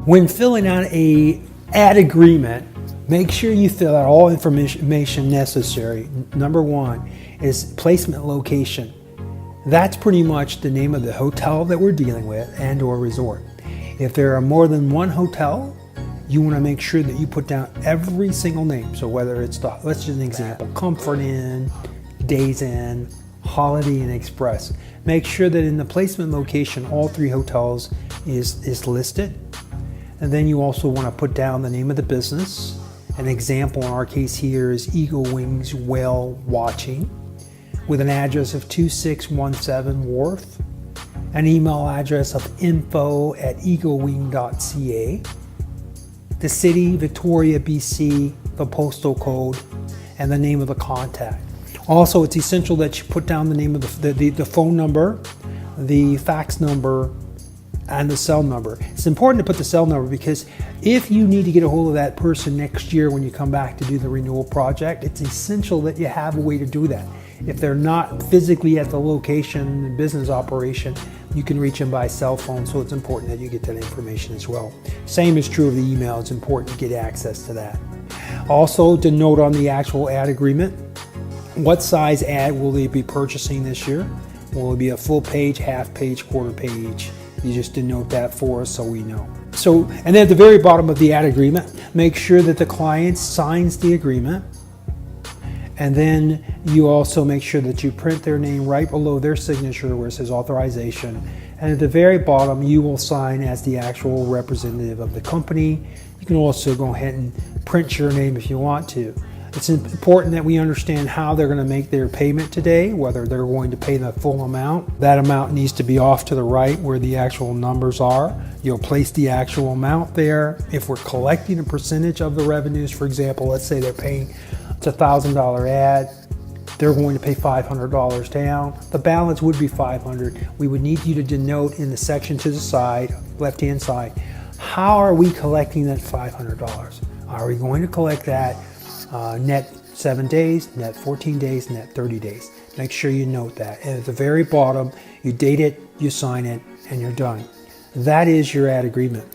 When filling out a ad agreement, make sure you fill out all information necessary. Number one is placement location. That's pretty much the name of the hotel that we're dealing with and or resort. If there are more than one hotel, you want to make sure that you put down every single name. So whether it's let's just an example, Comfort Inn, Days Inn, Holiday Inn Express. Make sure that in the placement location, all three hotels is listed. And then you also want to put down the name of the business. An example in our case here is Eagle Wings Whale Watching, with an address of 2617 Wharf, an email address of info@eaglewing.ca, the city, Victoria, BC, the postal code, and the name of the contact. Also, it's essential that you put down the name of the phone number, the fax number, and the cell number. It's important to put the cell number because if you need to get a hold of that person next year when you come back to do the renewal project, it's essential that you have a way to do that. If they're not physically at the location, the business operation, you can reach them by cell phone, so it's important that you get that information as well. Same is true of the email. It's important to get access to that. Also, to note on the actual ad agreement, what size ad will they be purchasing this year? Will it be a full page, half page, quarter page? You just denote that for us so we know. So, and then at the very bottom of the ad agreement, make sure that the client signs the agreement. And then you also make sure that you print their name right below their signature where it says authorization. And at the very bottom, you will sign as the actual representative of the company. You can also go ahead and print your name if you want to. It's important that we understand how they're going to make their payment today, whether they're going to pay the full amount. That amount needs to be off to the right where the actual numbers are. You'll place the actual amount there. If we're collecting a percentage of the revenues, for example, let's say they're paying, it's a $1,000 ad, they're going to pay $500 down. The balance would be $500. We would need you to denote in the section to the side, left-hand side, how are we collecting that $500? Are we going to collect that net 7 days, net 14 days, net 30 days. Make sure you note that. And at the very bottom, you date it, you sign it, and you're done. That is your ad agreement.